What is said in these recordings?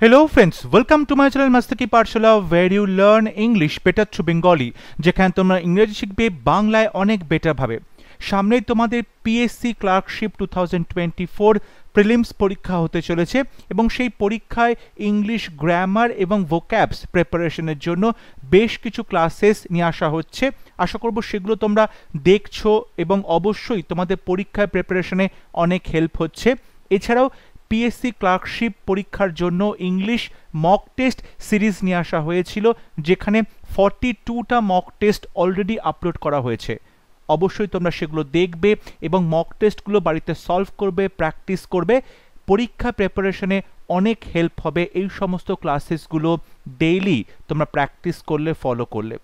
Hello friends, welcome to my channel Mastaki Pathshala where you learn English better through Bengali যেখানে তোমরা ইংরেজি শিখবে বাংলায় অনেক বেটার ভাবে। সামনেই তোমাদের পিএসসি ক্লার্কশিপ 2024 প্রিলিমস পরীক্ষা হতে চলেছে এবং সেই পরীক্ষায় ইংলিশ গ্রামার এবং ভোক্যাবস প্রিপারেশনের জন্য বেশ কিছু ক্লাসেস নিয়ে আসা হচ্ছে। আশা করব সেগুলো তোমরা দেখছো এবং অবশ্যই তোমাদের পরীক্ষায় প্রিপারেশনে অনেক হেল্প হচ্ছে। এছাড়াও পিএসসি ক্লার্কশিপ পরীক্ষার জন্য ইংলিশ মক টেস্ট সিরিজ নিয়ে আসা হয়েছিল, যেখানে 42টা মক টেস্ট অলরেডি আপলোড করা হয়েছে। অবশ্যই তোমরা সেগুলো দেখবে এবং মক টেস্টগুলো বাড়িতে সলভ করবে, প্র্যাকটিস করবে। পরীক্ষা প্রিপারেশনে অনেক হেল্প হবে এই সমস্ত ক্লাসেসগুলো ডেইলি তোমরা প্র্যাকটিস করলে, ফলো করলে।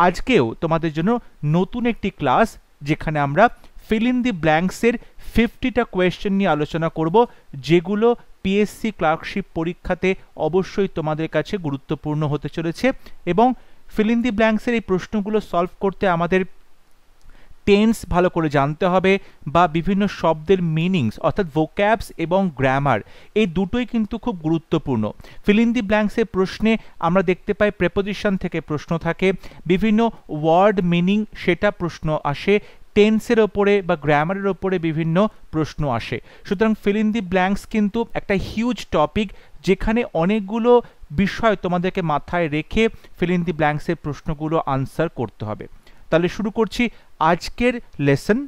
আজকেও তোমাদের জন্য নতুন একটি ক্লাস, যেখানে আমরা ফিল ইন দি ব্ল্যাঙ্কসের 50টা কোয়েশ্চেন নিয়ে আলোচনা করব, যেগুলো পিএসসি ক্লার্কশিপ পরীক্ষাতে অবশ্যই তোমাদের কাছে গুরুত্বপূর্ণ হতে চলেছে। এবং ফিল ইন দি ব্ল্যাঙ্কসের এই প্রশ্নগুলো সলভ করতে আমাদের টেন্স ভালো করে জানতে হবে, বা বিভিন্ন শব্দের মিনিংস অর্থাৎ ভোক্যাবস এবং গ্রামার, এই দুটোই কিন্তু খুব গুরুত্বপূর্ণ। ফিল ইন দি ব্ল্যাঙ্কসের প্রশ্নে আমরা দেখতে পাই প্রেপোজিশন থেকে প্রশ্ন থাকে, বিভিন্ন ওয়ার্ড মিনিং সেটা প্রশ্ন আসে, টেন্সের ওপরে বা গ্রামারের ওপরে বিভিন্ন প্রশ্ন আসে। সুতরাং ফিল ইন দি ব্ল্যাঙ্কস কিন্তু একটা হিউজ টপিক, যেখানে অনেকগুলো বিষয় তোমাদেরকে মাথায় রেখে ফিল ইন দি ব্ল্যাঙ্কসের প্রশ্নগুলো আনসার করতে হবে। তাহলে শুরু করছি আজকের lesson.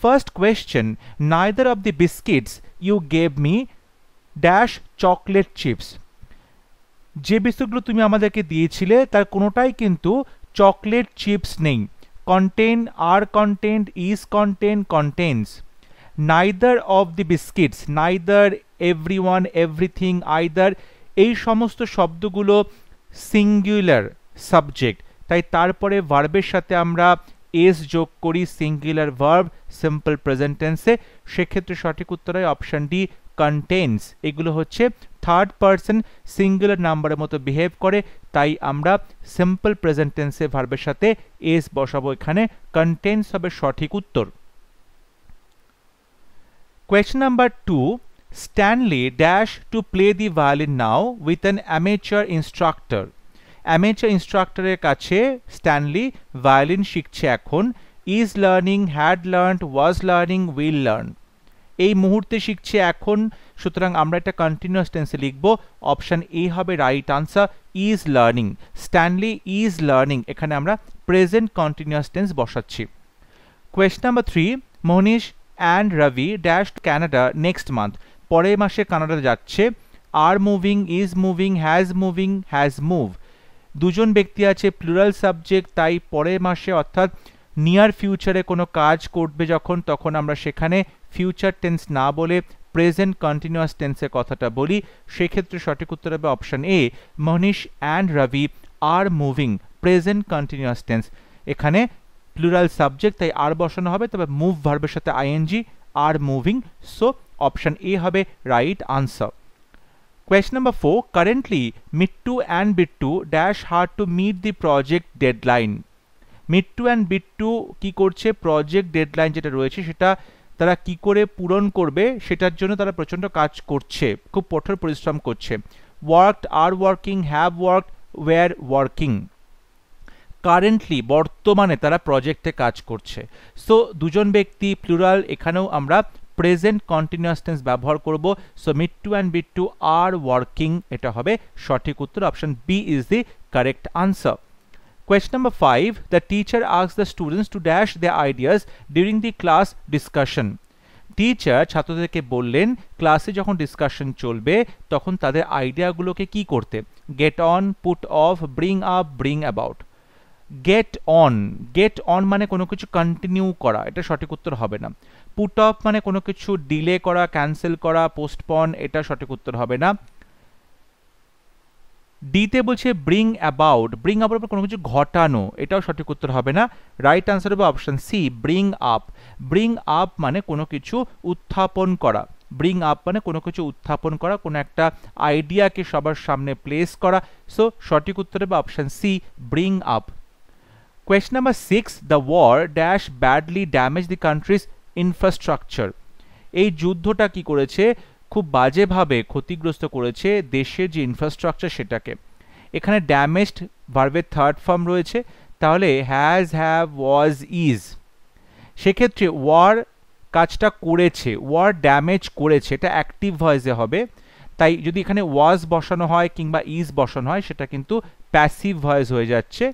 First question, neither of the biscuits you gave me dash chocolate chips. যে বিস্কুটগুলো তুমি আমাদেরকে দিয়েছিলে তার কোনোটাই কিন্তু চকলেট চিপস নেই। contain, are contained, is contained, contains. Neither of the biscuits, neither, everyone, everything, either, এই সমস্ত শব্দগুলো সিঙ্গুলার সাবজেক্ট, তাই তারপরে ভার্বের সাথে আমরা এস যোগ করি, সিঙ্গুলার ভার্ব সিম্পল প্রেজেন্ট টেন্সে। সেক্ষেত্রে সঠিক উত্তর হয় অপশন ডি, কন্টেন্স। এগুলো হচ্ছে থার্ড পারসন সিঙ্গুলার নাম্বারের মতো বিহেভ করে, তাই আমরা সিম্পল প্রেজেন্ট টেন্সে ভার্বের সাথে এস বসাবো, এখানে কন্টেন্স হবে সঠিক উত্তর। Question number 2, Stanley dash to play the violin now with an amateur instructor. Amateur ইনস্ট্রাক্টরের কাছে স্ট্যানলি ভায়োলিন শিখছে এখন। Is learning, had learned, was learning, will learn. এই মুহূর্তে শিখছে এখন, সুতরাং আমরা একটা কন্টিনিউয়াস টেন্সে লিখব। অপশন এ হবে right answer, is learning. Stanley is learning, এখানে আমরা প্রেজেন্ট কন্টিনিউয়াস টেন্স বসাচ্ছি। Question number 3, Manish and Ravi dash Canada next month. পরের মাসে কানাডা যাচ্ছে। Are moving, is moving, has move. দুজন ব্যক্তি আছে, প্লুরাল সাবজেক্ট, তাই পরের মাসে অর্থাৎ নিয়ার ফিউচারে কোনো কাজ করবে যখন, তখন আমরা সেখানে ফিউচার টেন্স না বলে প্রেজেন্ট কন্টিনিউয়াস টেন্সের কথাটা বলি। সেক্ষেত্রে সঠিক উত্তর হবে option A, Manish and Ravi are moving, present continuous tense. এখানে প্লুরাল সাবজেক্ট, তাই আর বসানো হবে, তবে মুভ ভার্বের সাথে ING, are moving. So option A হবে right answer. Question number 4, currently Mittu and Bittu dash hard to meet the project deadline. Mittu and Bittu কি করছে, প্রজেক্ট ডেডলাইন যেটা রয়েছে সেটা তারা কি করে পূরণ করবে সেটার জন্য তারা প্রচণ্ড কাজ করছে, খুব কঠোর পরিশ্রম করছে। Worked, are working, have worked, were working. Currently বর্তমানে তারা প্রজেক্টে কাজ করছে। সো দুজন ব্যক্তি প্লুরাল, এখানেও আমরা প্রেজেন্ট কন্টিনিউয়াস টেন্স ব্যবহার করব। So Mittu and Bittu are working, এটা হবে সঠিক উত্তর। Option B is the correct answer. Question number 5, the teacher asks the students to dash their ideas during the class discussion. Teacher ছাত্রদেরকে বললেন ক্লাসে যখন ডিসকাশন চলবে তখন তাদের আইডিয়াগুলোকে কি করতে। Get on, put off, bring up, bring about. Get on মানে কোনো কিছু কন্টিনিউ করা, এটা সঠিক উত্তর হবে না। পুট অফ মানে কোনো কিছু ডিলে করা, ক্যান্সেল করা, পোস্টপন, এটা সঠিক উত্তর হবে না। ডিতে বলছে ব্রিং অ্যাবাউট কোনো কিছু ঘটানো, এটাও সঠিক উত্তর হবে না। রাইট আনসার হবে অপশন সি, ব্রিং আপ মানে কোনো কিছু উত্থাপন করা। ব্রিং আপ মানে কোনো কিছু উত্থাপন করা, কোনো একটা আইডিয়াকে সবার সামনে প্লেস করা। সো সঠিক উত্তর হবে option C, bring up. Question number 6, the war dash badly damage the country's infrastructure. এই যুদ্ধটা কি করেছে, খুব বাজেভাবে ক্ষতিগ্রস্ত করেছে দেশের যে ইনফ্রাস্ট্রাকচার সেটাকে। এখানে ড্যামেজড ভার্বের থার্ড ফর্ম রয়েছে, তাহলে হ্যাজ, হ্যাভ, ওয়াজ, ইজ। সেক্ষেত্রে ওয়ার কাজটা করেছে, ওয়ার ড্যামেজ করেছে, এটা অ্যাক্টিভ ভয়েসে হবে। তাই যদি এখানে ওয়াজ বসানো হয় কিংবা ইজ বসানো হয় সেটা কিন্তু প্যাসিভ ভয়েস হয়ে যাচ্ছে।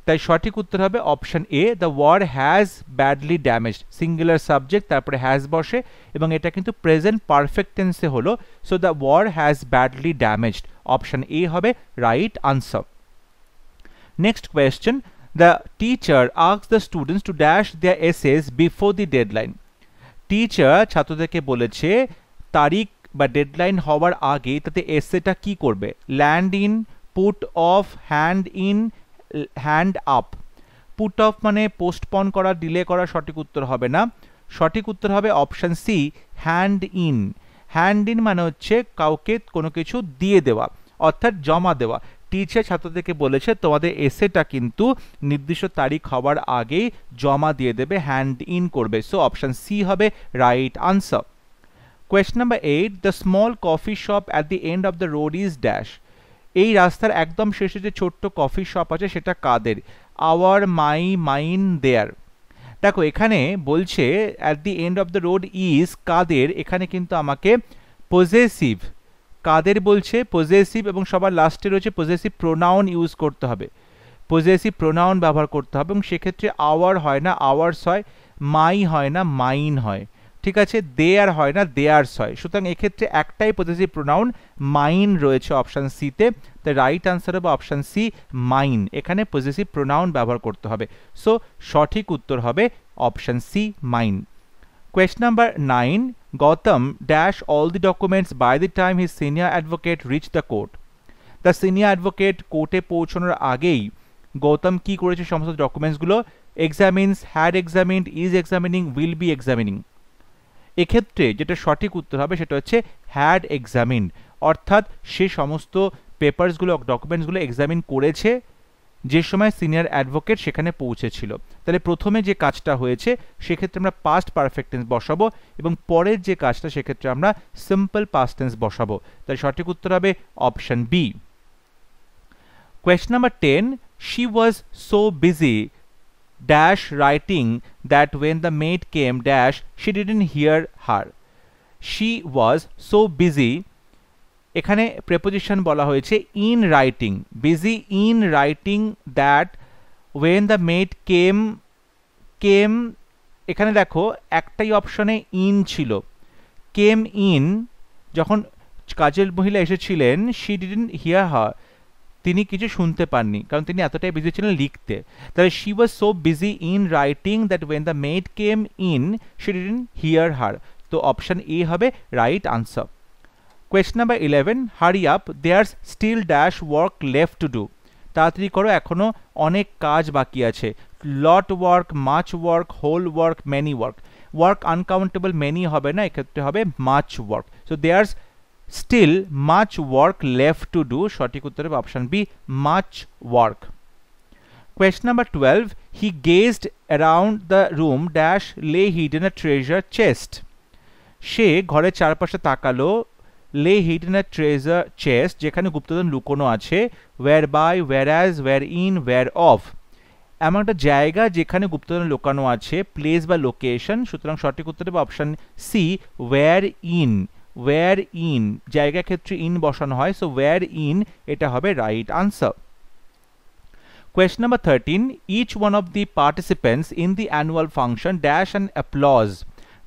তাই সঠিক উত্তর হবে option A, the war has badly damaged, singular subject তারপরে হ্যাজ বসে এবং এটা কিন্তু প্রেজেন্ট পারফেক্ট টেন্সে হলো। So the war has badly damaged, option A হবে right answer. Next question, the teacher asks the students to dash their essays before the deadline. Teacher ছাত্রদেরকে বলেছে তারিখ বা ডেডলাইন হওয়ার আগে তাতে এসেটা কি করবে। Land in, put off, hand in, hand up. Put off মানে পোস্টপন করা, ডিলে করা, সঠিক উত্তর হবে না। সঠিক উত্তর হবে option C, hand in. Hand in মানে হচ্ছে কাউকে কোনো কিছু দিয়ে দেওয়া, অর্থাৎ জমা দেওয়া। টিচার ছাত্রদেরকে বলেছে তোমাদের এসেটা কিন্তু নির্দিষ্ট তারিখ হওয়ার আগেই জমা দিয়ে দেবে, হ্যান্ড ইন করবে। সো অপশন সি হবে right answer. Question number 8, the small coffee shop at the end of the road is dash. এই রাস্তার একদম শেষে যে ছোট্ট কফি শপ আছে সেটা কাদের। আওয়ার, মাই, মাইন, দেয়ার। দেখো এখানে বলছে at the end of the road is কাদের, এখানে কিন্তু আমাকে পজেসিভ, কাদের বলছে পজেসিভ, এবং সবার লাস্টে রয়েছে পজেসিভ প্রোনাউন ইউজ করতে হবে, পজেসিভ প্রোনাউন ব্যবহার করতে হবে, এবং সেক্ষেত্রে আওয়ার হয় না আওয়ার্স হয়, মাই হয় না মাইন হয়, ঠিক আছে, দেয়ার হয় না দেয়ার্স হয়। সুতরাং এক্ষেত্রে একটাই পজেসিভ প্রোনাউন মাইন রয়েছে অপশন সিতে, তাই রাইট আনসার হবে অপশন সি, মাইন। এখানে পজেসিভ প্রোনাউন ব্যবহার করতে হবে। সো সঠিক উত্তর হবে option C, mine. Question number 9, Gautam dash all the documents by the time his senior advocate reached the court. The senior advocate কোর্টে পৌঁছানোর আগেই গৌতম কি করেছে, সমস্ত ডকুমেন্টসগুলো examines, had examined, is examining, will be examining. এক্ষেত্রে যেটা সঠিক উত্তর হবে সেটা হচ্ছে হ্যাড এক্সামিনড, অর্থাৎ সে সমস্ত পেপারসগুলো ডকুমেন্টসগুলো এক্সামিন করেছে যে সময় সিনিয়র অ্যাডভোকেট সেখানে পৌঁছেছিল। তাহলে প্রথমে যে কাজটা হয়েছে সেক্ষেত্রে আমরা পাস্ট পারফেক্ট টেন্স বসাবো, এবং পরের যে কাজটা সেক্ষেত্রে আমরা সিম্পল পাস্ট টেন্স বসাবো। তাই সঠিক উত্তর হবে option B. Question number 10, she was so busy dash writing that when the maid came dash she didn't hear her. She was so busy, এখানে প্রেপোজিশন বলা হয়েছে in writing, busy in writing that when the maid came, came এখানে দেখো একটাই অপশনে in ছিল, came in যখন কাজের মহিলা এসেছিলেন, শি ডিডন্ট হিয়ার হার, তিনি কিছু শুনতে পাননি কারণ তিনি এতটাই বিজি ছিলেন লিখতে। তাহলে she was so busy in writing that when the maid came in she didn't hear her. তো অপশন এ হবে right answer. Question number 11, hurry up, there's still dash work left to do. তাড়াতাড়ি করো এখনো অনেক কাজ বাকি আছে। lot work, much work, whole work, many work. work uncountable many হবে না, এক্ষেত্রে হবে much work. so there's still much work left to do, সঠিক উত্তর হবে option B, much work. Question number 12, he gazed around the room dash lay hidden a treasure chest. সে ঘরের চারপাশে তাকালো, lay hidden a treasure chest যেখানে গুপ্তধন লুকোনো আছে, whereby, whereas, wherein, whereof, এমন একটা জায়গা যেখানে গুপ্তধন লুকানো আছে, প্লেস বা লোকেশন। সুতরাং সঠিক উত্তর হবে option C, where in, where in, জায়গা ক্ষেত্রে ইন বসানো হয়, সো where in এটা হবে right answer. Question number 13, each one of the participants in the annual function dash an applause,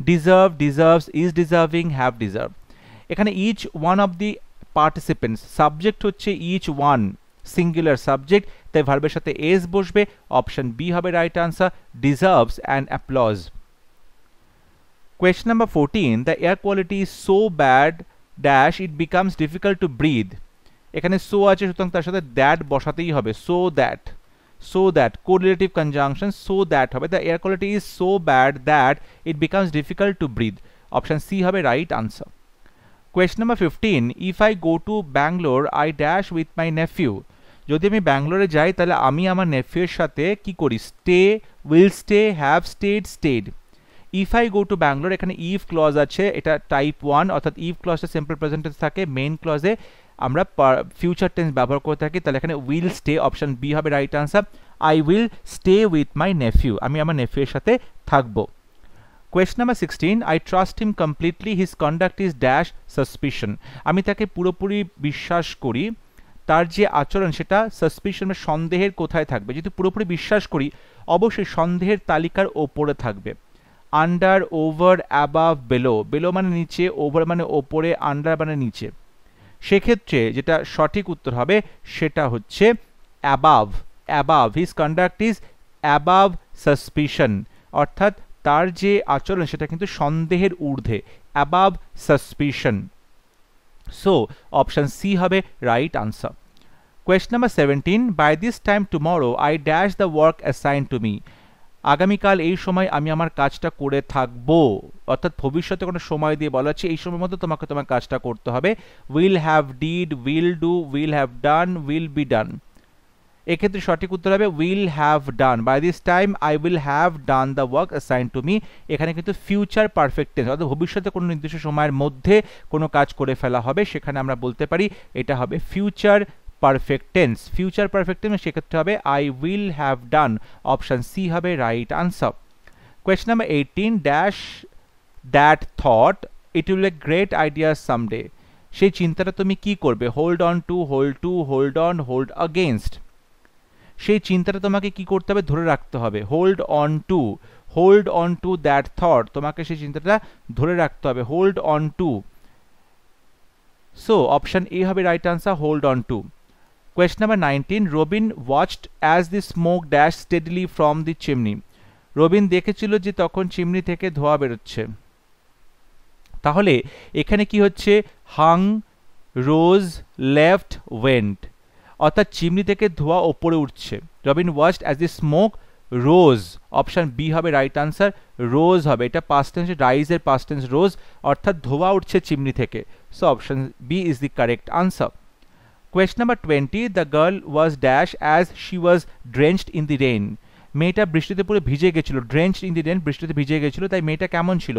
deserve, deserves, is deserving, have deserved. এখানে each one of the participants, subject হচ্ছে each one, singular subject, তাই ভার্বের সাথে S বসবে, option B হবে right answer, deserves and applause. Question number 14, the air quality is so bad dash it becomes difficult to breathe. এখানে so আছে সুতরাং তার সাথে দ্যাট বসাতেই হবে, so that, so that correlative conjunction, so that হবে, the air quality is so bad that it becomes difficult to breathe, option C হবে right answer. Question number 15, if I go to Bangalore I dash with my nephew. যদি আমি ব্যাঙ্গালোরে যাই তাহলে আমি আমার নেফিউর সাথে কি করি, stay, will stay, have stayed, stayed. If I go to Bangalore, এখানে ইফ ক্লজ আছে, এটা টাইপ 1, অর্থাৎ ইফ ক্লজটা সিম্পল প্রেজেন্ট টেন্স থাকে, মেইন ক্লজে আমরা ফিউচার টেন্স ব্যবহার করে থাকি, তাহলে এখানে উইল স্টে, অপশন বি হবে right answer. I will stay with my nephew, আমি আমার নেফিউর সাথে থাকবো। Question number 16, I trust him completely, his conduct is dash suspicion. আমি তাকে পুরোপুরি বিশ্বাস করি, তার যে আচরণ সেটা সাসপিশন বা সন্দেহের কোথায় থাকবে? যেহেতু পুরোপুরি বিশ্বাস করি, অবশ্যই সন্দেহের তালিকার ওপরে থাকবে। Under, over, above, below. Below মানে নিচে, ওভার মানে ওপরে, আন্ডার মানে নিচে। সেক্ষেত্রে যেটা সঠিক উত্তর হবে সেটা হচ্ছে above. Above, his conduct is above suspicion, অর্থাৎ তার যে আচরণ সেটা কিন্তু সন্দেহের ঊর্ধ্বে, above suspicion. So option C হবে right answer. Question number 17, by this time tomorrow I dash the work assign to me. আগামীকাল এই সময় আমি আমার কাজটা করে থাকবো, অর্থাৎ ভবিষ্যতে কোনো সময় দিয়ে বলা হচ্ছে এই সময়ের মধ্যে তোমাকে তোমার কাজটা করতে হবে। Will have, did, will do, will have done, will be done. এক্ষেত্রে সঠিক উত্তর হবে will have done. By this time I will have done the work assign to me. এখানে কিন্তু ফিউচার পারফেক্ট টেন্স, অর্থাৎ ভবিষ্যতে কোনো নির্দিষ্ট সময়ের মধ্যে কোনো কাজ করে ফেলা হবে, সেখানে আমরা বলতে পারি এটা হবে future perfect tense. Future perfect tense সেক্ষেত্রে হবে I will have done, option C হবে right answer. Question number 18, dash that thought it will a great idea someday. সেই চিন্তাটা তুমি কি করবে? Hold on to, hold on, hold against. সেই চিন্তাটা তোমাকে কি করতে হবে? ধরে রাখতে হবে। Hold on to that thought, তোমাকে সেই চিন্তাটা ধরে রাখতে হবে, hold on to. So option A হবে right answer, hold on to. Question number 19, Robin watched as the smoke dash steadily from the chimney. Robin দেখেছিল যে তখন চিমনি থেকে ধোঁয়া বেরোচ্ছে। তাহলে এখানে কি হচ্ছে? হাং, রোজ, লেফট, ওয়েন্ট, অর্থাৎ চিমনি থেকে ধোঁয়া ওপরে উঠছে। Robin watched as the smoke rose, option B হবে রাইট আনসার, রোজ হবে। এটা পাস্ট টেন্স, রাইজের পাস্ট টেন্স রোজ, অর্থাৎ ধোঁয়া উঠছে চিমনি থেকে। So option B is the correct answer. Question number 20, the girl was dash as she was drenched in the rain. মেয়েটা বৃষ্টিতে পুরো ভিজে গেছিল, ড্রেঞ্চড ইন দি রেইন, বৃষ্টিতে ভিজে গেছিল, তাই মেয়েটা কেমন ছিল?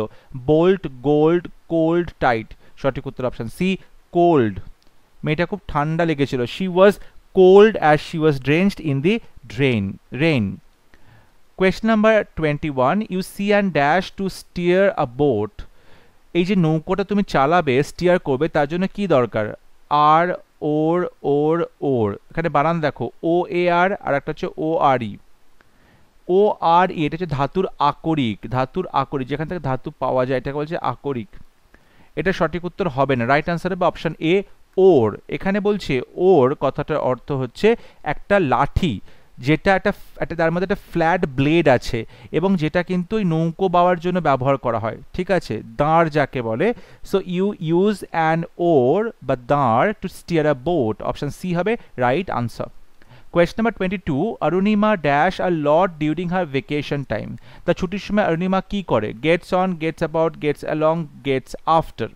Bolt, gold, cold, tight. সঠিক উত্তর অপশন সি, কোল্ড। মেয়েটা খুব ঠান্ডা লেগেছিল, she was cold as she was drenched in the rain. Question number 21, you see and dash to steer a boat. এই যে নৌকোটা তুমি চালাবে, স্টিয়ার করবে, তার জন্য কি দরকার? আর, ওর, এখানে বানান দেখো, ও এ আর, আর একটা হচ্ছে ও আর ই। ও আর ই এটা হচ্ছে ধাতুর আকরিক, যেখান থেকে ধাতু পাওয়া যায় এটাকে বলছে আকরিক। এটা সঠিক উত্তর হবে না, রাইট আনসার হবে অপশন এ, ওর। এখানে বলছে ওর কথাটার অর্থ হচ্ছে একটা লাঠি, যেটা একটা তার মধ্যে একটা ফ্ল্যাট ব্লেড আছে, এবং যেটা কিন্তু ওই নৌকো বাওয়ার জন্য ব্যবহার করা হয়, ঠিক আছে, দাঁড় যাকে বলে। So you use an oar বা দাঁড় to steer a boat, option C হবে right answer. Question number 22, Arunima dash a lot during her vacation time. তার ছুটির সময় অরুণিমা কি করে? Gets on, gets about, gets along, gets after.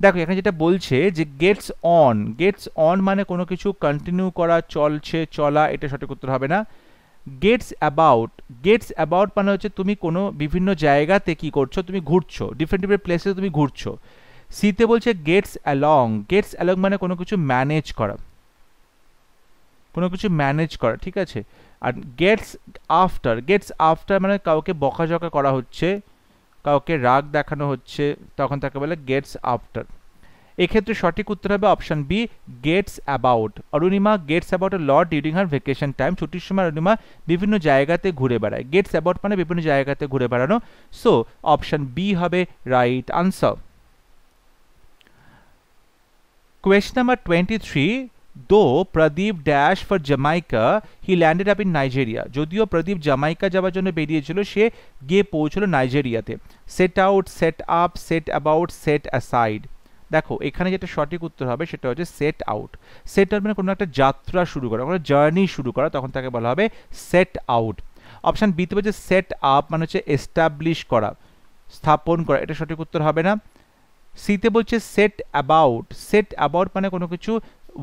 দেখো এখানে যেটা বলছে যে গেটস অন মানে কোনো কিছু কন্টিনিউ করা, চলছে, চলা, এটা সঠিক উত্তর হবে না। গেটস অ্যাবাউট মানে হচ্ছে তুমি কোনো বিভিন্ন জায়গাতে কি করছো? তুমি ঘুরছো, ডিফারেন্ট প্লেসে তুমি ঘুরছো। সিতে বলছে গেটস অ্যালং মানে কোনো কিছু ম্যানেজ করা, ঠিক আছে। আর গেটস আফটার মানে কাউকে বকাঝকা করা হচ্ছে, কাউকে রাগ দেখানো হচ্ছে, তখন তাকে বলে গেটস আফটার। এক্ষেত্রে সঠিক উত্তর হবে option B, gets about. Arunima gets about a lot during her vacation time. ছুটির সময় অরুণিমা বিভিন্ন জায়গাতে ঘুরে বেড়ায়। গেটস অ্যাবাউট মানে বিভিন্ন জায়গাতে ঘুরে বেড়ানো। সো অপশন বি হবে right answer. Question number 23, though Pradeep dash for Jamaica he landed up in Nigeria. যদিও প্রদীপ জামাইকা যাওয়ার জন্য বেরিয়েছিল, সে গিয়ে পৌঁছলো নাইজেরিয়াতে। Set out, set up, set about, set aside. দেখো এখানে যেটা সঠিক উত্তর হবে সেটা হচ্ছে সেট আউট। সেট আউট মানে কোনো একটা যাত্রা শুরু করা, কোনো জার্নি শুরু করা, তখন তাকে বলা হবে সেট আউট। অপশন বিতে বলছে সেট আপ মানে হচ্ছে এস্টাবলিশ করা, স্থাপন করা, এটা সঠিক উত্তর হবে না। সিতে বলছে সেট অ্যাবাউট মানে কোনো কিছু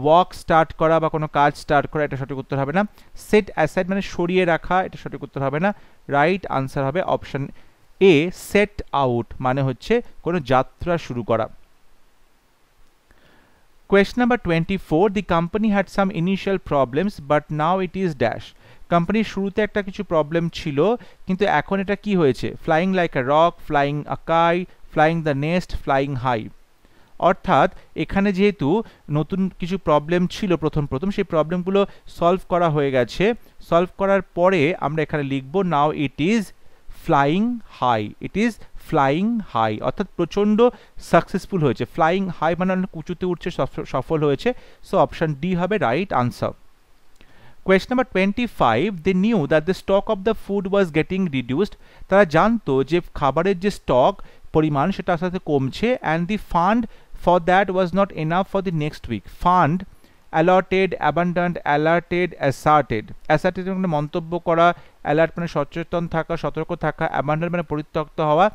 ওয়ার্ক স্টার্ট করা বা কোনো কাজ স্টার্ট করা, এটা সঠিক উত্তর হবে না। সেট অ্যাসাইড মানে সরিয়ে রাখা, এটা সঠিক উত্তর হবে না। রাইট আনসার হবে অপশন এ সেট আউট মানে হচ্ছে কোনো যাত্রা শুরু করা। Question number 24, the company had some initial problems but now it is dash. কোম্পানির শুরুতে একটা কিছু প্রবলেম ছিল কিন্তু এখন এটা কি হয়েছে? Flying like a rock, flying a kite, flying the nest, flying high. অর্থাৎ এখানে যেহেতু নতুন কিছু প্রবলেম ছিল প্রথম সেই প্রবলেমগুলো সলভ করা হয়ে গেছে, সলভ করার পরে আমরা এখানে লিখব now it is flying high, it is flying high, অর্থাৎ প্রচণ্ড সাকসেসফুল হয়েছে। ফ্লাইং হাই মানে অনেক উঁচুতে উঠছে, সফল হয়েছে। সো অপশন ডি হবে right answer. Question number 25, they knew that the stock of the food was getting reduced. তারা জানতো যে খাবারের যে স্টক পরিমাণ সেটা আস্তে আস্তে কমছে, and the fund for that was not enough for the next week. Fund allotted, abandoned, alerted, asserted. Asserted মানে মন্তব্য করা, alert মানে সচেতন থাকা, সতর্ক থাকা, abandoned মানে পরিত্যক্ত হওয়া।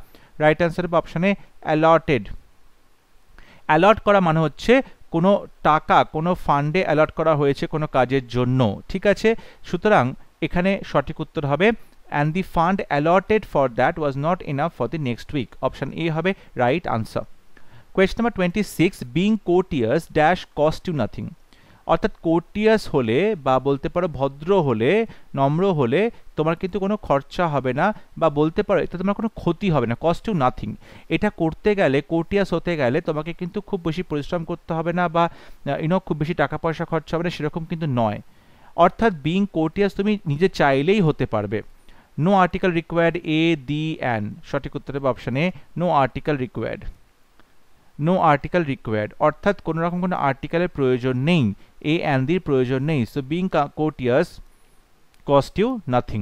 রাইট অ্যান্সার হবে অপশনে allotted. অ্যালট করা মানে হচ্ছে কোনো টাকা কোনো ফান্ডে অ্যালট করা হয়েছে কোনো কাজের জন্য, ঠিক আছে। সুতরাং এখানে সঠিক উত্তর হবে and the fund allotted for that was not enough for the next week. Option A হবে right answer. Question number 26, being courteous dash cost you nothing. অর্থাৎ কোর্টিয়াস হলে বা বলতে পারো ভদ্র হলে, নম্র হলে তোমার কিন্তু কোনো খরচা হবে না, বা বলতে পারো এটা তোমার কোনো ক্ষতি হবে না, কস্ট টু নাথিং। এটা করতে গেলে, কোর্টিয়াস হতে গেলে তোমাকে কিন্তু খুব বেশি পরিশ্রম করতে হবে না, বা খুব বেশি টাকা পয়সা খরচা হবে না, সেরকম কিন্তু নয়। অর্থাৎ বিং কোর্টিয়াস তুমি নিজে চাইলেই হতে পারবে। No article required, a the an. সঠিক উত্তর হবে option A, no article required. No article required অর্থাৎ কোনো রকম কোনো আর্টিকেলের প্রয়োজন নেই, এ অ্যান্ড দির প্রয়োজন নেই। So being courteous cost you nothing.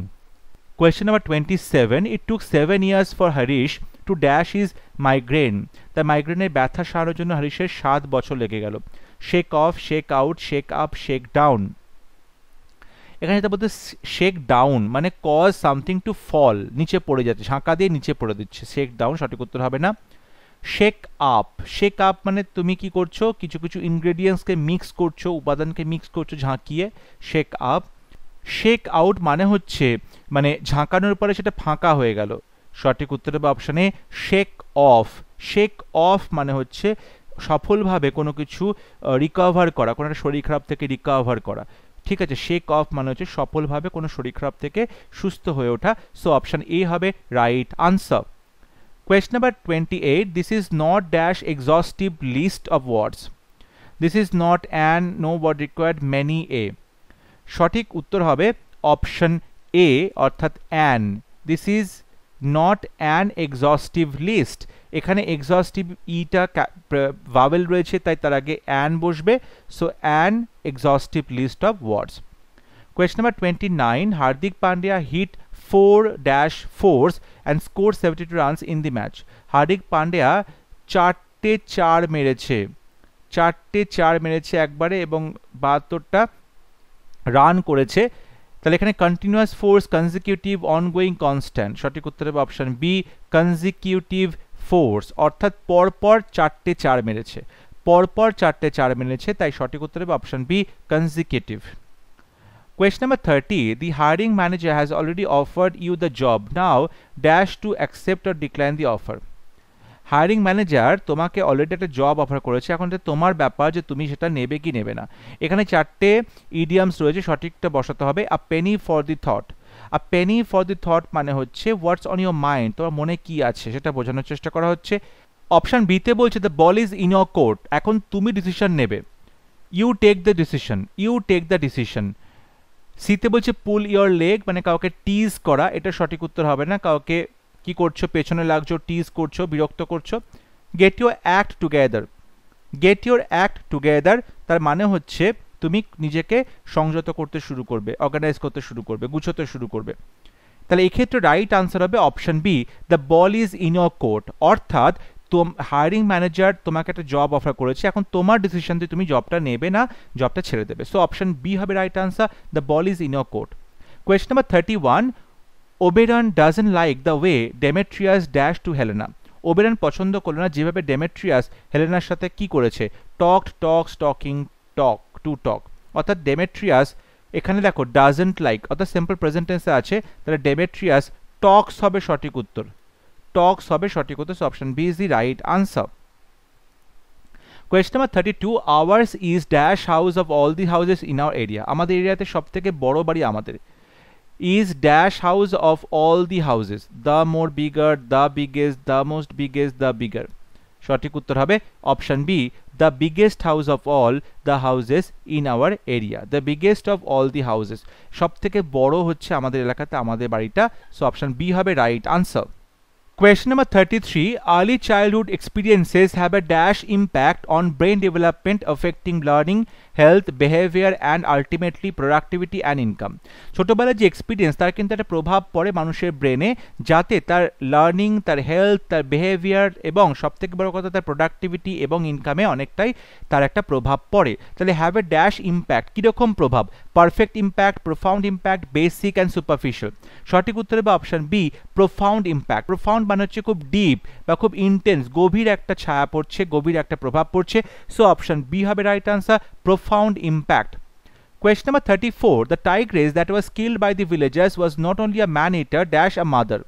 Question number 27, it took 7 years for Harish to dash his migraine. তার মাইগ্রেনের ব্যথা সারানোর জন্য হরিশের 7 বছর লেগে গেল। Shake off, shake out, shake up, shake down. এখানে এটা বলতে শেক ডাউন মানে কজ সামথিং টু ফল, নিচে পড়ে যাচ্ছে, ঝাঁকা দিয়ে নিচে পড়ে দিচ্ছে, শেক ডাউন সঠিক উত্তর হবে না। শেক আপ, শেক আপ মানে তুমি কি করছো, কিছু কিছু ইনগ্রেডিয়েন্টসকে মিক্স করছো, উপাদানকে মিক্স করছো ঝাঁকিয়ে, শেক আপ। শেক আউট মানে হচ্ছে মানে ঝাঁকানোর পরে সেটা ফাঁকা হয়ে গেল, সঠিক উত্তর হবে অপশনে শেক অফ। শেক অফ মানে হচ্ছে সফলভাবে কোনো কিছু রিকভার করা, কোনো একটা শরীর খারাপ থেকে রিকভার করা, ঠিক আছে। শেক অফ মানে হচ্ছে সফলভাবে কোনো শরীর খারাপ থেকে সুস্থ হয়ে ওঠা। সো অপশন এ হবে right answer. Question number 28, this is not dash exhaustive list of words. This is not an, no word required, many a. সঠিক উত্তর হবে অপশন এ অর্থাৎ an. This is not an exhaustive list. এখানে exhaustive ইটা vowel রয়েছে তাই তার আগে an বসবে। So an exhaustive list of words. Question number 29, Hardik Pandya hit 4-4s and scored 72 runs in the match. Hardik Pandya 4টে 4 মেরেছে, 4টে 4 মেরেছে একবারে এবং 72টা রান করেছে। তাহলে এখানে continuous force, consecutive, ongoing, constant. সঠিক উত্তর হবে অপশন বি কনজিকিউটিভ ফোর্স, অর্থাৎ পরপর 4টে 4 মেরেছে, পরপর 4টে 4 মেরেছে, তাই সঠিক উত্তর হবে option B consecutive. Question number 30, the hiring manager has already offered you the job. Now dash to accept or decline the offer. Hiring manager তোমাকে অলরেডি একটা জব অফার করেছে, এখন তোমার ব্যাপার যে তুমি সেটা নেবে কি নেবে না। এখানে 4টে ইডিয়ামস রয়েছে, সঠিকটা বসাতে হবে। A penny for the thought. A penny for the thought মানে হচ্ছে হোয়াটস অন ইউর মাইন্ড, তোমার মনে কি আছে সেটা বোঝানোর চেষ্টা করা হচ্ছে। অপশন বিতে বলছে the ball is in your court, এখন তুমি ডিসিশন নেবে। You take the decision, you take the decision. সিতে বলছে পুল ইয়োর লেগ মানে কাউকে টিজ করা, এটা সঠিক উত্তর হবে না, কাউকে কি করছো পেছনে লাগছো, টিজ করছো, বিরক্ত করছো। Get your act together, get your act together তার মানে হচ্ছে তুমি নিজেকে সংযত করতে শুরু করবে, অর্গানাইজ করতে শুরু করবে, গুছোতে শুরু করবে। তাহলে এই ক্ষেত্রে রাইট আনসার হবে option B the ball is in your court. অর্থাৎ হায়ারিং ম্যানেজার তোমাকে একটা জব অফার করেছে, এখন তোমার ডিসিশন দিয়ে তুমি জবটা নেবে না জবটা ছেড়ে দেবে। সো অপশন বি হবে right answer, the ball is in your court. Question number 31, Oberon doesn't like the way Demetrius dash to Helena. Oberon পছন্দ করলো না যেভাবে ডেমেট্রিয়াস হেলেনার সাথে কি করেছে, talked, talks, talking, talk, to talk. অর্থাৎ ডেমেট্রিয়াস এখানে দেখো ডাজন্ট লাইক অর্থাৎ সিম্পল প্রেজেন্ট টেন্সে আছে, তাহলে ডেমেট্রিয়াস টক্স হবে সঠিক উত্তর। টক্স হবে সঠিক উত্তর, so option B is the right answer. Question number 32, ours is dash house of all the houses in our area. আমাদের এরিয়াতে সব থেকে বড় বাড়ি আমাদের। Is dash house of all the houses, the more bigger, the biggest, the most biggest, the bigger. সঠিক উত্তর হবে option B, the biggest house of all the houses in our area. The biggest of all the houses, সব থেকে বড় হচ্ছে আমাদের এলাকাতে আমাদের বাড়িটা, সো অপশন বি হবে right answer. Question number 33, early childhood experiences have a dash impact on brain development affecting learning, health, behavior and ultimately productivity and income. ছোটবেলার যে এক্সপিরিয়েন্স তার কিন্তু একটা প্রভাব পড়ে মানুষের ব্রেনে, যাতে তার লার্নিং, তার হেলথ, তার বিহেভিয়ার এবং সবথেকে বড় কথা তার প্রোডাক্টিভিটি এবং ইনকামে অনেকটাই তার একটা প্রভাব পড়ে। তাহলে হ্যাভ এ ড্যাশ ইম্প্যাক্ট, কীরকম প্রভাব? Perfect impact, profound impact, basic and superficial. সঠিক উত্তর হবে option B, profound impact. Profound মানে হচ্ছে খুব ডিপ বা খুব ইন্টেন্স, গভীর একটা ছায়া পড়ছে, গভীর একটা প্রভাব পড়ছে, সো অপশন বি হবে right answer, profound impact. Question number 34, the tigress that was killed by the villagers was not only a man-eater dash a mother.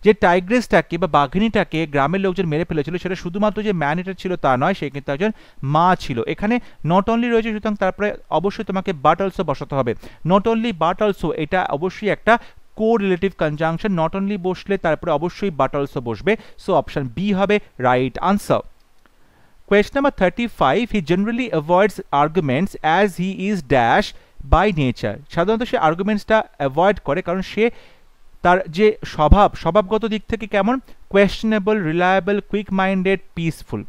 যে টাইগ্রেসটাকে বা বাঘিনীটাকে গ্রামের লোকজন মেরে ফেলেছিল সেটা শুধুমাত্র যে ম্যান ইটার ছিল তা নয়, সে কিন্তু একজন মা ছিল। এখানে নট অনলি রয়েছে, সুতরাং তারপরে অবশ্যই তোমাকে বাট অলসো বসাতে হবে। নট অনলি বাট অলসো, এটা অবশ্যই একটা কোরিলেটিভ কনজাংশন, নট অনলি বসলে তারপরে অবশ্যই বাট অলসো বসবে, সো অপশন বি হবে right answer. Question number 35, he generally avoids arguments as he is dash by nature. সাধারণত সে আর্গুমেন্টসটা অ্যাভয়েড করে কারণ সে তার যে স্বভাবগত দিক থেকে কেমন? Questionable, reliable, quick minded, peaceful.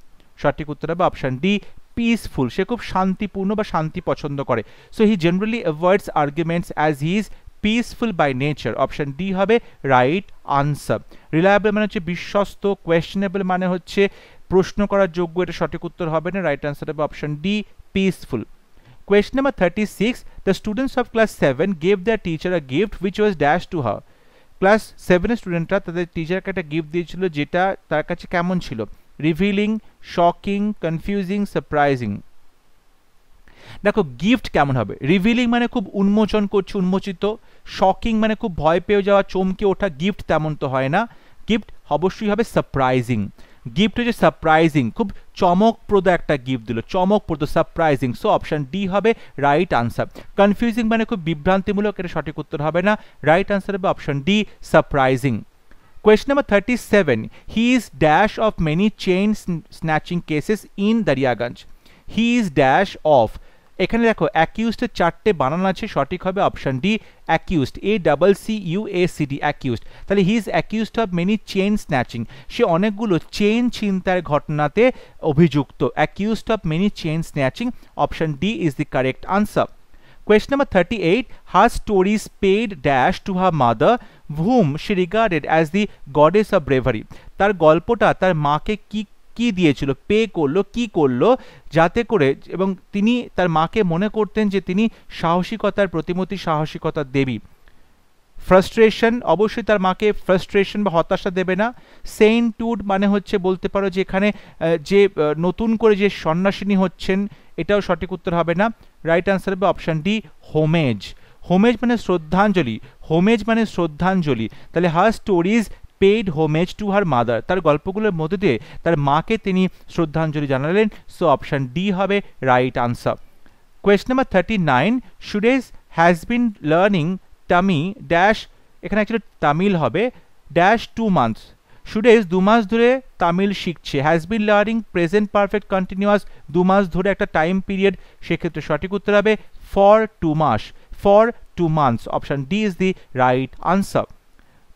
সঠিক উত্তর হবে অপশন ডি, পিসফুল। সে খুব শান্তিপূর্ণ বা শান্তি পছন্দ করে, so he generally avoids arguments as he is peaceful by nature. Option D হবে রাইট আনসার। রিলায়েবল মানে হচ্ছে বিশ্বস্ত, কোয়েশ্চেনেবল মানে হচ্ছে প্রশ্ন করার যোগ্য, এটা সঠিক উত্তর হবে না, রাইট আনসার হবে option D, peaceful. Question number 36, the students of class 7 gave their teacher a gift which was dash to her. Class 7 স্টুডেন্টরা তাদের টিচারকে একটা গিফট দিয়েছিল যেটা তার কাছে কেমন ছিল? Revealing, shocking, confusing, surprising. দেখো গিফট কেমন হবে? রিভিলিং মানে খুব উন্মোচন করছে, উন্মোচিত। শকিং মানে খুব ভয় পেয়ে যাওয়া, চমকে ওঠা। গিফট তেমন তো হয় না, গিফট অবশ্যই হবে সারপ্রাইজিং। গিফট হচ্ছে সারপ্রাইজিং, খুব চমকপ্রদ একটা গিফট দিল, চমকপ্রদ, সারপ্রাইজিং, সো অপশন ডি হবে রাইট আনসার। কনফিউজিং মানে খুব বিভ্রান্তিমূলক, এটা সঠিক উত্তর হবে না, রাইট আনসার হবে option D, surprising. Question number 37, he is dash of many chain snatching cases in Daryaganj. He is dash of, এখানে দেখো অ্যাকিউজডের চারটে বানান আছে, সঠিক হবে option D, accused, ACCUSD, accused. তাহলে he is accused of many chain snatching, সে অনেকগুলো চেইন ছিনতাইয়ের ঘটনাতে অভিযুক্ত। Accused of many chain snatching, option D is the correct answer. Question number 38, her stories paid dash to her mother whom she regarded as the goddess of bravery. তার গল্পটা তার মাকে কি দিয়েছিল, পে করলো, কি করলো যাতে করে, এবং তিনি তার মাকে মনে করতেন যে তিনি সাহসিকতার প্রতিমূর্তি, সাহসিকতার দেবী। ফ্রাস্ট্রেশন, অবশ্যই তার মাকে ফ্রাস্ট্রেশন বা হতাশা দেবে না। সেন্টুড মানে হচ্ছে বলতে পারো যে এখানে যে নতুন করে যে সন্ন্যাসিনী হচ্ছেন, এটাও সঠিক উত্তর হবে না, রাইট আনসার হবে অপশন ডি, হোমেজ। হোমেজ মানে শ্রদ্ধাঞ্জলি, হোমেজ মানে শ্রদ্ধাঞ্জলি। তাহলে her stories paid homage to her mother, তার গল্পগুলোর মধ্যে দিয়ে তার মাকে তিনি শ্রদ্ধাঞ্জলি জানালেন, সো অপশন ডি হবে right answer. Question number 39, Suresh has been learning tummy dash, এখানে অ্যাকচুয়ালি তামিল হবে, ড্যাশ 2 months। সুরেশ 2 মাস ধরে তামিল শিখছে। Has been learning present perfect continuous, 2 মাস ধরে একটা টাইম পিরিয়ড, সেক্ষেত্রে সঠিক উত্তর হবে ফর 2 মাস, for 2 months, option D is the right answer.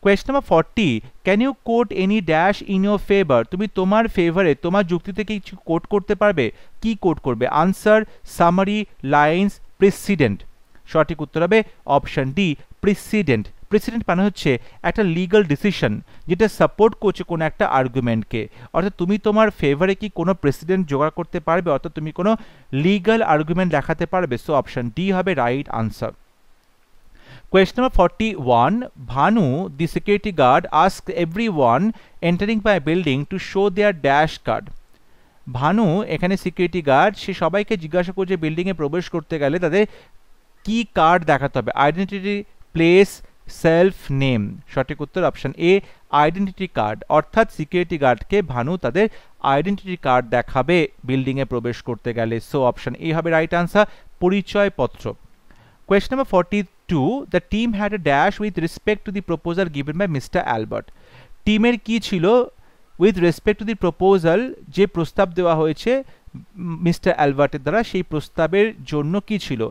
Question number 40, can you quote any dash in your favor? তুমি তোমার ফেভারে, তোমার যুক্তিতে কিছু কোট করতে পারবে, কি কোট করবে? Answer, summary, lines, president. সঠিক উত্তর হবে অপশন ডি, প্রেসিডেন্ট। প্রেসিডেন্ট মানে হচ্ছে একটা লিগাল ডিসিশন যেটা সাপোর্ট করছে কোনো একটা আর্গুমেন্টকে, অর্থাৎ তুমি তোমার ফেভারে কি কোনো প্রেসিডেন্ট জোগাড় করতে পারবে, অর্থাৎ তুমি কোনো লিগাল আর্গুমেন্ট দেখাতে পারবে, সো অপশন ডি হবে right answer. Question number 41, Bhanu, the security guard, asked everyone entering by a building to show their dash card. Bhanu এখানে সিকিউরিটি গার্ড, সে সবাইকে জিজ্ঞাসা করছে বিল্ডিংয়ে প্রবেশ করতে গেলে তাদের কি কার্ড দেখাতে হবে? Identity, place, self, name. সঠিক উত্তর অপশন এ, আইডেন্টিটি কার্ড, অর্থাৎ সিকিউরিটি গার্ডকে ভানু তাদের আইডেন্টিটি কার্ড দেখাবে বিল্ডিংয়ে প্রবেশ করতে গেলে। সো অপশন এ হবে রাইট আনসার, পরিচয়পত্র। Question number 42, the team had a dash with respect to the proposal given by mister Albert. টিমের কি ছিল with respect to the proposal, যে প্রস্তাব দেওয়া হয়েছে মিস্টার অ্যালবার্টের দ্বারা, সেই প্রস্তাবের জন্য কি ছিল?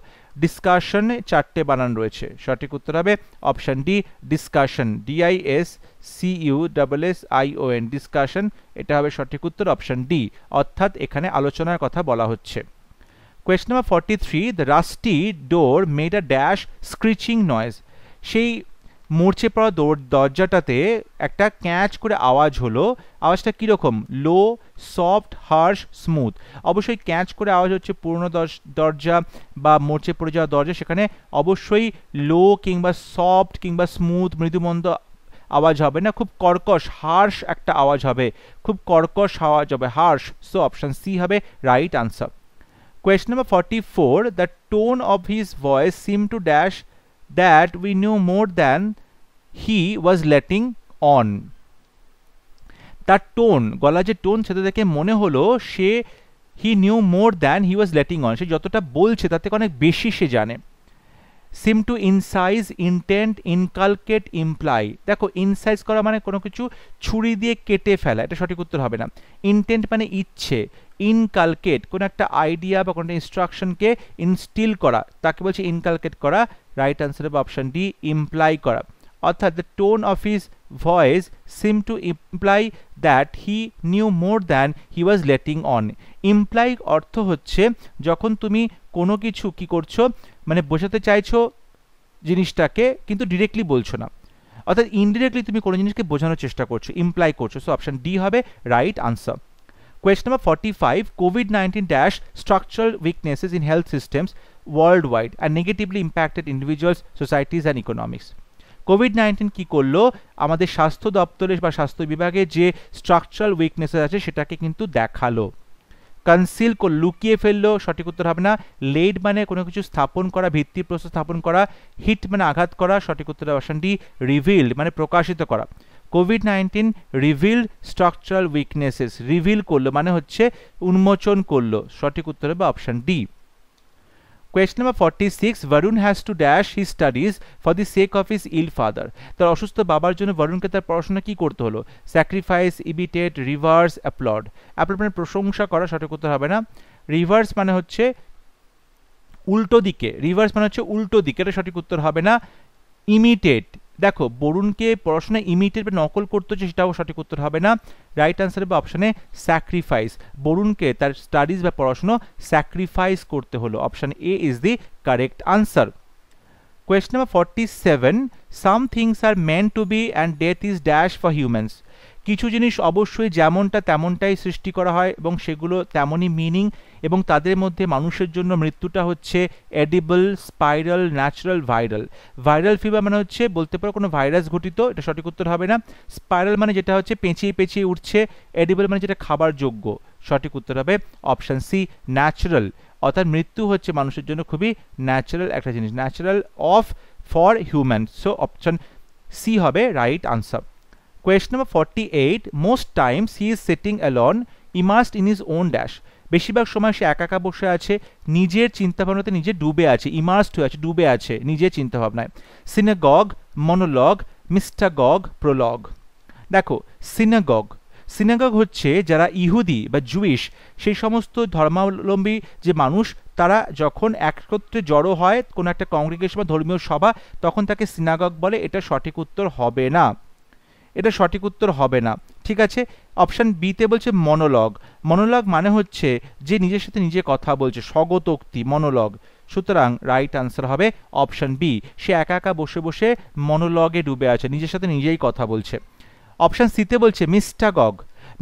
ডিসকাশনে 4টে বানান রয়েছে, সঠিক উত্তর হবে option D, discussion, DISCUSSION, discussion, এটা হবে সঠিক উত্তর অপশন ডি, অর্থাৎ এখানে আলোচনার কথা বলা হচ্ছে। Question number 43, the rusty door made a dash screeching noise. সেই মরচে পড়া দরজাটাতে একটা ক্যাচ করে আওয়াজ হলো, আওয়াজটা কীরকম? লো, সফট, হার্শ, স্মুথ। অবশ্যই ক্যাচ করে আওয়াজ হচ্ছে পুরনো দরজা বা মরচে পড়ে যাওয়া দরজা, সেখানে অবশ্যই লো কিংবা সফট কিংবা স্মুথ মৃদুমন্দ আওয়াজ হবে না, খুব কর্কশ হার্শ একটা আওয়াজ হবে, খুব কর্কশ আওয়াজ হবে, হার্শ। সো অপশন সি হবে right answer. Question number 44, the tone of his voice seemed to dash that we knew more than he was letting on. তার টোন, গলা যে টোন, সেটা দেখে মনে হলো সে he knew more than he was letting on, সে যতটা বলছে তার থেকে অনেক বেশি সে জানে। seem to incise, intent, inculcate, imply। দেখো ইনসাইজ করা মানে কোনো কিছু ছুরি দিয়ে কেটে ফেলা, এটা সঠিক উত্তর হবে না। ইন্টেন্ট মানে ইচ্ছে, ইনকালকেট কোনো একটা আইডিয়া বা কোনো ইনস্ট্রাকশনকে ইনস্টিল করা, তাকে বলছে ইনকালকেট করা। রাইট আনসার হবে অপশন ডি, ইমপ্লাই করা। অর্থাৎ the tone of his voice seem to imply that he knew more than he was letting on. Imply অর্থ হচ্ছে যখন তুমি কোনো কিছু কি করছো, মানে বোঝাতে চাইছো জিনিসটাকে কিন্তু ডিরেক্টলি বলছো না, অর্থাৎ ইনডিরেক্টলি তুমি কোনো জিনিসকে বোঝানোর চেষ্টা করছো, ইমপ্লাই করছো। সো অপশন ডি হবে right answer. Question number 45, COVID-19 dash structural weaknesses in health systems worldwide and negatively impacted individuals, societies and economics. COVID-19 কি করলো? আমাদের স্বাস্থ্য দপ্তরে বা স্বাস্থ্য বিভাগে যে স্ট্রাকচারাল উইকনেসেস আছে সেটাকে কিন্তু দেখালো। কনসিল লুকিয়ে ফেললো, সঠিক উত্তর হবে না। লেড মানে কোনো কিছু স্থাপন করা, ভিত্তিপ্রস্তর স্থাপন করা। হিট মানে আঘাত করা, সঠিক উত্তর অপশন ডি। রিভিলড মানে প্রকাশিত করা। COVID-19 revealed structural weaknesses, reveal করলো মানে হচ্ছে উন্মোচন করলো, সঠিক উত্তর হবে option D. Question number 46, Varun has to dash his studies for the sake of his ill father. তার অসুস্থ বাবার জন্য বরুণকে তার পড়াশোনা কি করতে হলো? Sacrifice, imitate, reverse, applaud. Applaud মানে প্রশংসা করা, সঠিক উত্তর হবে না। রিভার্স মানে হচ্ছে উল্টো দিকে, রিভার্স মানে হচ্ছে উল্টো দিকে, এটা সঠিক উত্তর হবে না। ইমিটেট, দেখো বরুণকে পড়াশোনা ইমিটেট বা নকল করতে হচ্ছে, সেটাও সঠিক উত্তর হবে না। রাইট আনসার হবে অপশনে স্যাক্রিফাইস, বরুণকে তার স্টাডিজ বা পড়াশোনা স্যাক্রিফাইস করতে হলো। Option A is the correct answer. Question number 47, some things are meant to be and death is dash for humans. কিছু জিনিস অবশ্যই যেমনটা তেমনটাই সৃষ্টি করা হয় এবং সেগুলো তেমনই মিনিং, এবং তাদের মধ্যে মানুষের জন্য মৃত্যুটা হচ্ছে edible, spiral, natural, viral. Viral fever মানে হচ্ছে বলতে পারো কোনো ভাইরাস ঘটিত, এটা সঠিক উত্তর হবে না। স্পাইরাল মানে যেটা হচ্ছে পেঁচিয়ে পেঁচিয়ে উঠছে। এডিবল মানে যেটা খাবার যোগ্য, সঠিক উত্তর হবে অপশন সি, ন্যাচারাল। অর্থাৎ মৃত্যু হচ্ছে মানুষের জন্য খুবই ন্যাচারাল একটা জিনিস, natural of for human. So option C হবে right answer. Question number 48, most times he is sitting alone, immersed in his own dash. বেশিরভাগ সময় সে একা একা বসে আছে, নিজের চিন্তাভাবনাতে নিজে ডুবে আছে, ইমার্সড হয়ে আছে, ডুবে আছে নিজের চিন্তাভাবনায়। Synagogue, monologue, mystagogue, prologue. দেখো সিনাগগ, সিনাগগ হচ্ছে যারা ইহুদি বা জুইশ, সেই সমস্ত ধর্মাবলম্বী যে মানুষ, তারা যখন একত্রে জড়ো হয় কোনো একটা কংগ্রিগেশন বা ধর্মীয় সভা, তখন তাকে সিনাগগ বলে। এটা সঠিক উত্তর হবে না, এটা সঠিক উত্তর হবে না। ঠিক আছে, অপশান বিতে বলছে মনোলগ। মনোলগ মানে হচ্ছে যে নিজের সাথে নিজে কথা বলছে, স্বগতোক্তি, মনোলগ। সুতরাং রাইট আনসার হবে অপশান বি, সে একা একা বসে বসে মনোলগে ডুবে আছে, নিজের সাথে নিজেই কথা বলছে। অপশান সিতে বলছে মিস্টাগগ।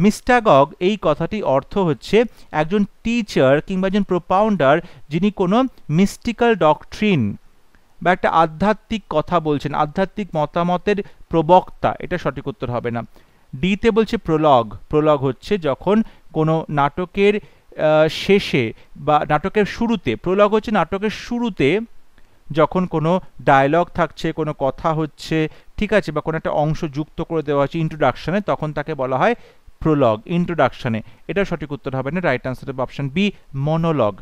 মিস্টাগগ এই কথাটি অর্থ হচ্ছে একজন টিচার কিংবা একজন প্রোপাউন্ডার, যিনি কোনো মিস্টিক্যাল ডকট্রিন বা একটা আধ্যাত্মিক কথা বলছেন, আধ্যাত্মিক মতামতের প্রবক্তা, এটা সঠিক উত্তর হবে না। ডিতে বলছে প্রলগ। প্রলগ হচ্ছে যখন কোনো নাটকের শেষে বা নাটকের শুরুতে, প্রলগ হচ্ছে নাটকের শুরুতে যখন কোনো ডায়লগ থাকছে, কোনো কথা হচ্ছে, ঠিক আছে, বা কোনো একটা অংশ যুক্ত করে দেওয়া হচ্ছে ইন্ট্রোডাকশনে, তখন তাকে বলা হয় প্রোলগ, ইন্ট্রোডাকশনে। এটা সঠিক উত্তর হবে না, রাইট আনসার হবে option B, monologue.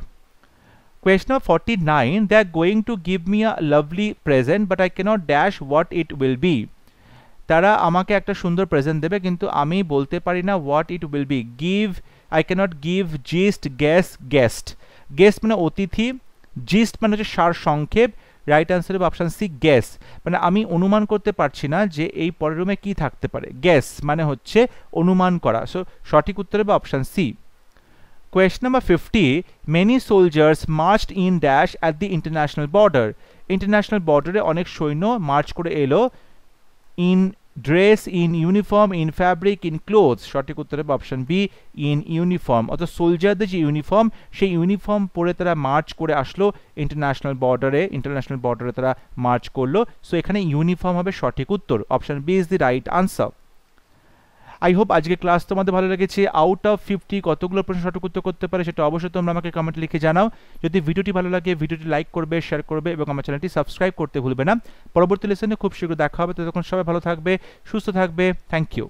Question number 49, they are going to give me a lovely present but I cannot dash what it will be. তারা আমাকে একটা সুন্দর প্রেজেন্ট দেবে কিন্তু আমি বলতে পারি না what it will be. Give, I can't give, gist, gas, guest. Guest মানে অতিথি, জিস্ট মানে হচ্ছে সার সংক্ষেপ, রাইট আনসার হবে অপশন সি, গ্যাস। মানে আমি অনুমান করতে পারছি না যে এই পরের রুমে কি থাকতে পারে। গ্যাস মানে হচ্ছে অনুমান করা। সো সঠিক উত্তর হবে option C. Question number 50, many soldiers marched in dash at the international border. International border এ অনেক সৈন্য মার্চ করে এলো, in dress, in uniform, in fabric, in clothes. সঠিক উত্তর হবে অপশন বি, in uniform। অর্থাৎ সোলজারদের যে ইউনিফর্ম, সেই ইউনিফর্ম পরে তারা মার্চ করে আসলো ইন্টারন্যাশনাল বর্ডারে তারা মার্চ করলো। সো এখানে ইউনিফর্ম হবে সঠিক উত্তর, option B is the right answer. I hope আজকে ক্লাস তোমাদের ভালো লেগেছে। আউট অফ 50 কতগুলো প্রশ্ন সঠিক উত্তর করতে পারে সেটা অবশ্যই তোমরা আমাকে কমেন্টে লিখে জানাও। যদি ভিডিওটি ভালো লাগে ভিডিওটি লাইক করবে, শেয়ার করবে এবং আমার চ্যানেলটি সাবস্ক্রাইব করতে ভুলবে না। পরবর্তী লেসনে খুব শীঘ্র দেখা হবে, ততক্ষণ সবাই ভালো থাকবে, সুস্থ থাকবে। Thank you.